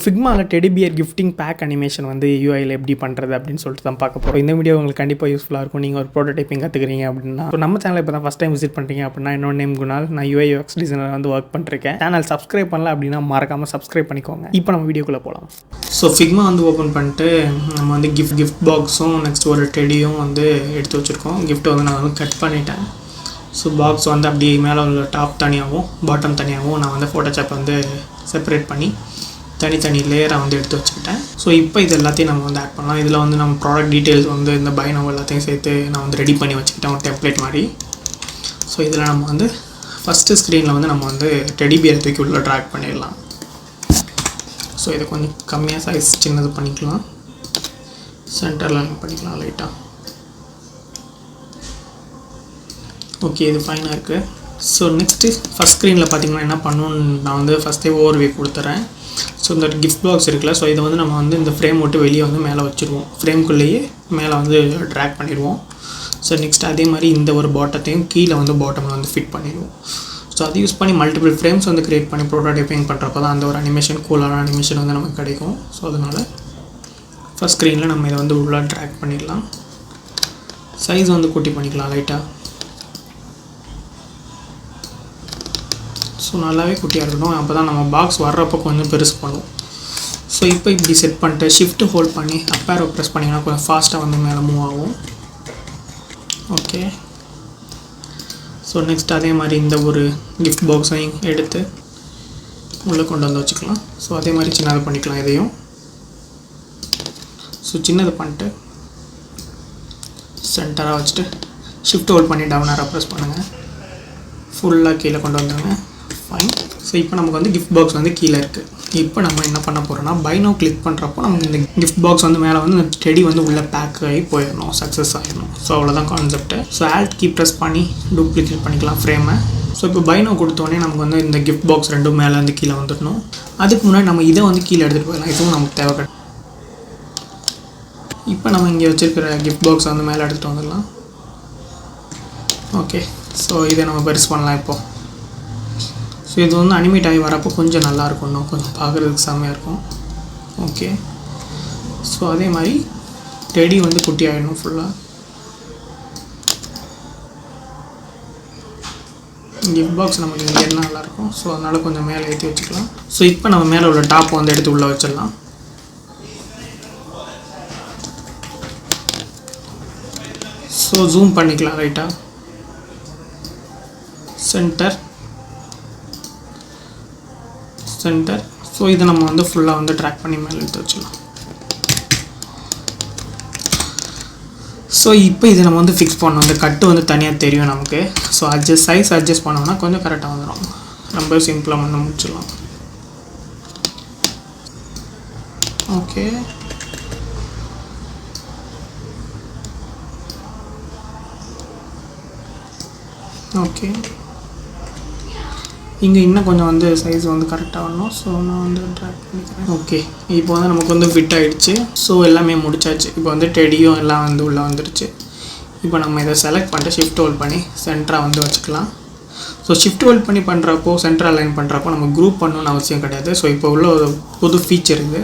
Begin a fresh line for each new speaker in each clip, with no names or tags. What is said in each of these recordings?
ஃபிக்மாவில் teddy bear gifting pack animation வந்து யூஐயில் எப்படி பண்ணுறது அப்படின்னு சொல்லிட்டு தான் பார்க்க போகிறோம். இந்த வீடியோ உங்களுக்கு கண்டிப்பாக யூஸ்ஃபுல்லாக இருக்கும். நீங்கள் ஒரு ப்ரோட்டோடைப்பிங் கற்றுக்கிறீங்க அப்படின்னா. ஸோ நம்ம சேனல் இப்போ தான் ஃபஸ்ட் டைம் விசிட் பண்ணுறீங்க அப்படின்னா, என்னோட நேம் குணால். நான் யூஐ யூஎக்ஸ் டிசைனர் வந்து ஒர்க் பண்ணிருக்கேன். சேனல் சப்ஸ்கிரைப் பண்ணல அப்படின்னா மறக்காமல் சப்ஸ்கிரைப் பண்ணிக்கோங்க. இப்போ நம்ம வீடியோக்குள்ளே போகலாம். ஸோ ஃபிக்மா வந்து ஓப்பன் பண்ணிட்டு நம்ம வந்து கிஃப்ட் பாக்ஸும் நெக்ஸ்ட் ஒரு டெடியும் வந்து எடுத்து வச்சுருக்கோம். கிஃப்ட்டை வந்து நான் வந்து கட் பண்ணிட்டேன். ஸோ பாக்ஸ் வந்து அப்படியே மேலே உள்ள டாப் தனியாகவும் பாட்டம் தனியாகவும் நான் வந்து ஃபோட்டோஷாப் வந்து செப்பரேட் பண்ணி தனித்தனி லேயராக வந்து எடுத்து வச்சுக்கிட்டேன். ஸோ இப்போ இது எல்லாத்தையும் நம்ம வந்து ஆட் பண்ணலாம். இதில் வந்து நம்ம ப்ராடக்ட் டீட்டெயில்ஸ் வந்து இந்த பை நவ் எல்லாத்தையும் சேர்த்து நான் வந்து ரெடி பண்ணி வச்சுக்கிட்டேன் ஒரு டெம்ப்ளேட் மாதிரி. ஸோ இதில் நம்ம வந்து ஃபஸ்ட்டு ஸ்க்ரீனில் வந்து நம்ம வந்து டெடி பியர் தூக்கி உள்ள ட்ராக் பண்ணிடலாம். ஸோ இதை கொஞ்சம் கம்மியாக சைஸ் சின்னது பண்ணிக்கலாம். சென்டரில் பண்ணிக்கலாம் லைட்டாக. ஓகே, இது ஃபைனாக இருக்குது. ஸோ நெக்ஸ்ட்டு ஃபஸ்ட் ஸ்க்ரீனில் பார்த்திங்கன்னா என்ன பண்ணணுன்னு நான் வந்து ஃபஸ்ட்டே ஓவர்வியூ கொடுத்துறேன். ஸோ இந்த கிஃப்ட் பாக்ஸ் இருக்குல்ல, ஸோ இதை வந்து நம்ம வந்து இந்த ஃப்ரேம் விட்டு வெளியே வந்து மேலே வச்சுருவோம். ஃப்ரேம்குள்ளேயே மேலே வந்து ட்ராக் பண்ணிடுவோம். ஸோ நெக்ஸ்ட் அதே மாதிரி இந்த ஒரு பாட்டத்தையும் கீழே வந்து பாட்டமில் வந்து ஃபிட் பண்ணிடுவோம். ஸோ அதை யூஸ் பண்ணி மல்டிபிள் ஃப்ரேம்ஸ் வந்து க்ரியேட் பண்ணி ப்ரோட்டோடைப்பிங் பண்ணுறப்போ தான் அந்த ஒரு அனிமேஷன் கூலான அனிமேஷன் வந்து நமக்கு கிடைக்கும். ஸோ அதனால் ஃபஸ்ட் ஸ்க்ரீனில் நம்ம இதை வந்து உள்ளே ட்ராக் பண்ணிடலாம். சைஸ் வந்து கூட்டி பண்ணிக்கலாம் லைட்டாக. ஸோ நல்லாவே குட்டியாக இருக்கணும். அப்போ தான் நம்ம பாக்ஸ் வர்றப்போ கொஞ்சம் பெருசு பண்ணுவோம். ஸோ இப்போ இப்படி செட் பண்ணிட்டு ஷிஃப்ட்டு ஹோல்ட் பண்ணி அப் ஏரோ ப்ரெஸ் பண்ணிங்கன்னா கொஞ்சம் ஃபாஸ்ட்டாக வந்து மேலே மூவ் ஆகும். ஓகே, ஸோ நெக்ஸ்ட் அதே மாதிரி இந்த ஒரு கிஃப்ட் பாக்ஸையும் எடுத்து உள்ளே கொண்டு வந்து வச்சுக்கலாம். ஸோ அதே மாதிரி சின்னது பண்ணிக்கலாம் இதையும். ஸோ சின்னது பண்ணிட்டு சென்டராக வச்சுட்டு ஷிஃப்ட் ஹோல்ட் பண்ணி டவுன் ஏரோ ப்ரெஸ் பண்ணுங்கள். ஃபுல்லாக கீழே கொண்டு வந்துடுங்க. ஃபைன். ஸோ இப்போ நமக்கு வந்து கிஃப்ட் பாக்ஸ் வந்து கீழே இருக்குது. இப்போ நம்ம என்ன பண்ண போகிறோம்னா பை நவ் கிளிக் பண்ணுறப்போ நமக்கு இந்த கிஃப்ட் பாக்ஸ் வந்து மேலே வந்து இந்த டெடி வந்து உள்ளே பேக் ஆகி போயிடணும், சக்ஸஸ் ஆகிடணும். ஸோ அவ்வளோதான் concept. So alt key press பண்ணி டூப்ளிகேட் பண்ணிக்கலாம் ஃப்ரேமை. ஸோ இப்போ பை நவ் கொடுத்தோடனே நமக்கு வந்து இந்த கிஃப்ட் பாக்ஸ் ரெண்டும் மேலே வந்து கீழே வந்துடணும். அதுக்கு முன்னாடி நம்ம இதை வந்து கீழே எடுத்துகிட்டு போயிடலாம். இதுவும் நமக்கு தேவை கிடையாது. இப்போ நம்ம இங்கே வச்சுருக்கிற கிஃப்ட் பாக்ஸை வந்து மேலே எடுத்துகிட்டு வந்துடலாம். ஓகே, ஸோ இதை நம்ம பெருசு பண்ணலாம் இப்போது. ஸோ இது வந்து அனிமேட் ஆகி வரப்போ கொஞ்சம் நல்லாயிருக்கும், இன்னும் கொஞ்சம் பார்க்குறதுக்கு செம்மையாக இருக்கும். ஓகே, ஸோ அதே மாதிரி டெடி வந்து குட்டி ஆகிடணும் ஃபுல்லாக. கிஃப்ட் பாக்ஸ் நமக்கு இங்கே என்ன நல்லாயிருக்கும். ஸோ அதனால் கொஞ்சம் மேலே ஏற்றி வச்சுக்கலாம். ஸோ இப்போ நம்ம மேலே உள்ள டாப் வந்து எடுத்து உள்ளே வச்சிடலாம். ஸோ ஜூம் பண்ணிக்கலாம் ரைட்டாக. சென்டர். ஸோ இதை நம்ம வந்து ஃபுல்லாக வந்து ட்ராக் பண்ணி மேலே எடுத்து வச்சிடலாம். ஸோ இப்போ இதை நம்ம வந்து ஃபிக்ஸ் பண்ணோம். இந்த கட்டு வந்து தனியாக தெரியும் நமக்கு. ஸோ சைஸ் அட்ஜஸ்ட் பண்ணோம்னா கொஞ்சம் கரெக்டாக வந்துடும். ரொம்ப சிம்பிளாக பண்ண முடிச்சிடலாம். ஓகே, ஓகே, இங்கே இன்னும் கொஞ்சம் வந்து சைஸ் வந்து கரெக்டாக வரணும். ஸோ நான் வந்து ட்ராக் பண்ணிக்கிறேன். ஓகே, இப்போ வந்து நமக்கு வந்து ஃபிட் ஆகிடுச்சு. ஸோ எல்லாமே முடிச்சாச்சு. இப்போ வந்து டெடியும் எல்லாம் வந்து உள்ளே வந்துடுச்சு. இப்போ நம்ம இதை செலக்ட் பண்ணிட்டு ஷிஃப்ட் ஹோல்ட் பண்ணி சென்டராக வந்து வச்சுக்கலாம். ஸோ ஷிஃப்ட் ஹோல்ட் பண்ணி பண்ணுறப்போ சென்டர் அலைன் பண்ணுறப்போ நம்ம குரூப் பண்ணணும்னு அவசியம் கிடையாது. ஸோ இப்போ உள்ள ஒரு புது ஃபீச்சர் இது.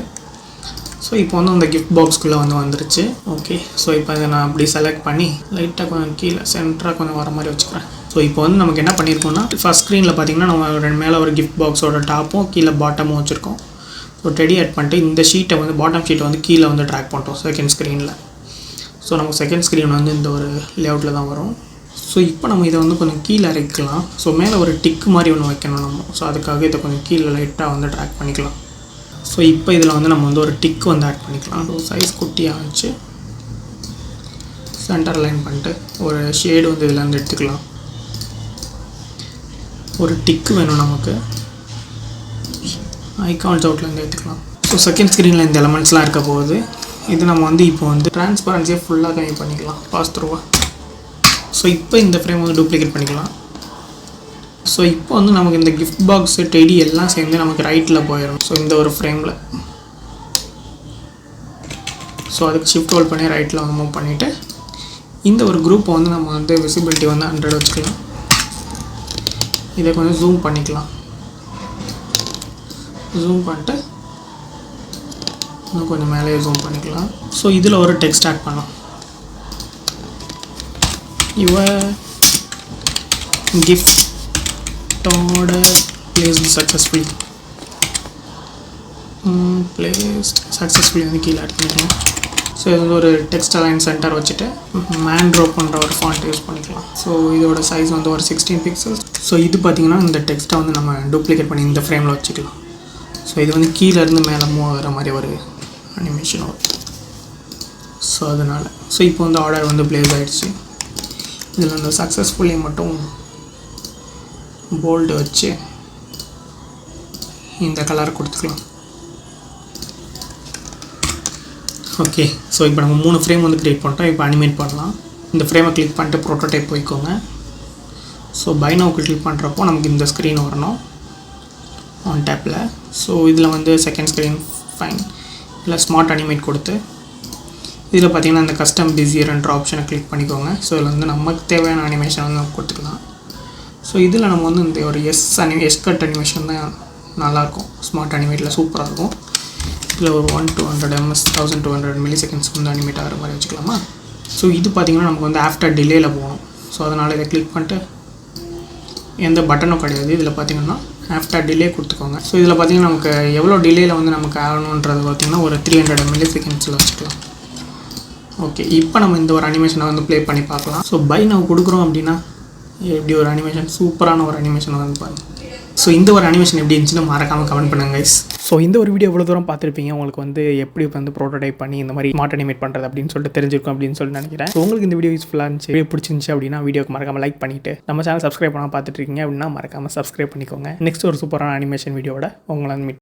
ஸோ இப்போ வந்து அந்த கிஃப்ட் பாக்ஸ்குள்ளே வந்து வந்துருச்சு. ஓகே, ஸோ இப்போ அதை நான் அப்படி செலக்ட் பண்ணி லைட்டாக கொஞ்சம் கீழே சென்டராக கொஞ்சம் வர மாதிரி வச்சுக்கிறேன். ஸோ இப்போ வந்து நமக்கு என்ன பண்ணியிருக்கோம்னா ஃபஸ்ட் ஸ்க்ரீனில் பார்த்திங்கன்னா நம்ம மேலே ஒரு கிஃப்ட் பாக்ஸோட டாப்பும் கீழே பாட்டமும் வச்சுருக்கோம். ஸோ டெடி ஆட் பண்ணிட்டு இந்த ஷீட்டை வந்து பாட்டம் ஷீட்டை வந்து கீழே வந்து ட்ராக் பண்ணிட்டோம் செகண்ட் ஸ்க்ரீனில். ஸோ நமக்கு செகண்ட் ஸ்க்ரீன் வந்து இந்த ஒரு லேஅவுட்டில் தான் வரும். ஸோ இப்போ நம்ம இதை வந்து கொஞ்சம் கீழே இறக்கலாம். ஸோ மேலே ஒரு டிக்கு மாதிரி ஒன்று வைக்கணும் நம்ம. ஸோ அதுக்காக இதை கொஞ்சம் கீழே லைட்டாக வந்து ட்ராக் பண்ணிக்கலாம். ஸோ இப்போ இதில் வந்து நம்ம வந்து ஒரு டிக் வந்து ஆட் பண்ணிக்கலாம். ஸோ சைஸ் குட்டியாக வச்சு சென்டர் லைன் பண்ணிட்டு ஒரு ஷேடு வந்து இதில் வந்து எடுத்துக்கலாம். ஒரு டிக்கு வேணும் நமக்கு. ஐகான்ஸ் அவுட்லேருந்து எடுத்துக்கலாம். ஸோ செகண்ட் ஸ்க்ரீனில் இந்த எலமெண்ட்ஸ்லாம் இருக்க போகுது. இது நம்ம வந்து இப்போ வந்து ட்ரான்ஸ்பரன்சியை ஃபுல்லாக கம்மி பண்ணிக்கலாம் பாஸ் த்ரூவாக. ஸோ இப்போ இந்த ஃப்ரேம் வந்து டூப்ளிகேட் பண்ணிக்கலாம். ஸோ இப்போ வந்து நமக்கு இந்த கிஃப்ட் பாக்ஸு டெடி எல்லாம் சேர்ந்து நமக்கு ரைட்டில் போயிடும். ஸோ இந்த ஒரு ஃப்ரேமில். ஸோ அதுக்கு ஷிஃப்ட் ஹோல்ட் பண்ணி ரைட்டில் வந்து மூவ் பண்ணிவிட்டு இந்த ஒரு குரூப்பை வந்து நம்ம வந்து விசிபிலிட்டி வந்து 100 வச்சுக்கலாம். இதை கொஞ்சம் ஜூம் பண்ணிக்கலாம். ஜூம் பண்ணிட்டு இன்னும் கொஞ்சம் மேலே ஜூம் பண்ணிக்கலாம். ஸோ இதில் ஒரு டெக்ஸ்ட் ஆட் பண்ணலாம். Your gift order placed successfully. placed successfully வந்து கீழே ஆட் பண்ணிக்கலாம். ஸோ இது வந்து ஒரு டெக்ஸ்ட் அலைன் சென்டர் வச்சுட்டு மேன்ட்ரோ பண்ணுற ஒரு ஃபாண்ட் யூஸ் பண்ணிக்கலாம். ஸோ இதோட சைஸ் வந்து ஒரு 16 பிக்சல்ஸ். ஸோ இது பார்த்திங்கன்னா இந்த டெக்ஸ்ட்டை வந்து நம்ம டூப்ளிகேட் பண்ணி இந்த ஃப்ரேமில் வச்சுக்கலாம். ஸோ இது வந்து கீழேருந்து மேலே மூவ் ஆகிற மாதிரி ஒரு அனிமேஷன் வரும். ஸோ அதனால் இப்போ வந்து ஆர்டர் வந்து ப்ளேஸ் ஆகிடுச்சு. இதில் வந்து சக்ஸஸ்ஃபுல்லி மட்டும் போல்டு வச்சு இந்த கலர் கொடுத்துக்கலாம். ஓகே, ஸோ இப்போ நம்ம 3 ஃப்ரேம் வந்து க்ரியேட் பண்ணிட்டோம். இப்போ அனிமேட் பண்ணலாம். இந்த ஃப்ரேமை கிளிக் பண்ணிட்டு ப்ரோட்டோடைப் போய்க்கோங்க. ஸோ பை நவுக்கு கிளிக் பண்ணுறப்போ நமக்கு இந்த ஸ்க்ரீன் வரணும் ஆன் டேப்பில். ஸோ இதில் வந்து செகண்ட் ஸ்க்ரீன் ஃபைன் இல்லை ஸ்மார்ட் அனிமேட் கொடுத்து இதில் பார்த்திங்கன்னா இந்த கஸ்டம் பிஸியர்ன்ற ஆப்ஷனை கிளிக் பண்ணிக்கோங்க. ஸோ இதில் வந்து நமக்கு தேவையான அனிமேஷன் வந்து நம்ம கொடுத்துக்கலாம். ஸோ இதில் நம்ம வந்து இந்த ஒரு எஸ் கட் அனிமேஷன் தான் நல்லாயிருக்கும். ஸ்மார்ட் அனிமேட்டில் சூப்பராக இருக்கும். இதில் ஒரு 1200 ms 1200 மில்லிசெகண்ட்ஸ் வந்து அனிமேட் ஆகிற மாதிரி வச்சுக்கலாமா. ஸோ இது பார்த்திங்கன்னா நமக்கு வந்து ஆஃப்டர் டிலேயில் போகணும். ஸோ அதனால் இதை கிளிக் பண்ணிட்டு எந்த பட்டனும் கிடையாது. இதில் பார்த்திங்கன்னா ஆஃப்டர் டிலே கொடுத்துக்கோங்க. ஸோ இதில் பார்த்திங்கன்னா நமக்கு எவ்வளோ டிலேயில் வந்து நமக்கு ஆகணுன்றது பார்த்திங்கன்னா ஒரு 300 மில்லிசெகண்ட்ஸில் வச்சுக்கலாம். ஓகே, இப்போ நம்ம இந்த ஒரு அனிமேஷனை வந்து ப்ளே பண்ணி பார்க்கலாம். ஸோ பை நம்ம கொடுக்குறோம் அப்படின்னா எப்படி ஒரு அனிமேஷன் சூப்பரான ஒரு அனிமேஷன் வந்து பாருங்கள். ஸோ இந்த ஒரு அனிமேஷன் எப்படி இருந்துச்சுன்னு மறக்காமல் கமெண்ட் பண்ணுங்க கைஸ். ஸோ இந்த ஒரு வீடியோ எவ்வளோ தூரம் பார்த்துருப்பீங்க, உங்களுக்கு வந்து எப்படி வந்து ப்ரோட்டோடைப் பண்ணி இந்த மாதிரி ஸ்மார்ட் அனிமேட் பண்ணுறது அப்படின்னு சொல்லிட்டு தெரிஞ்சிருக்கும் அப்படின்னு சொல்லி நினைக்கிறேன். ஸோ உங்களுக்கு இந்த வீடியோ யூஸ்ஃபுல்லாக இருந்துச்சு, வீடியோ பிடிச்சிருந்துச்சு அப்படின்னா வீடியோக்கு மறக்காமல் லைக் பண்ணிவிட்டு நம்ம சேனல் சப்ஸ்கிரைப் பண்ணால் பார்த்துட்டு இருக்கீங்க அப்படின்னா மறக்காமல் சப்ஸ்கிரைப் பண்ணிக்கோங்க. நெக்ஸ்ட் ஒரு சூப்பரான அனிமேஷன் வீடியோட உங்களை மீட்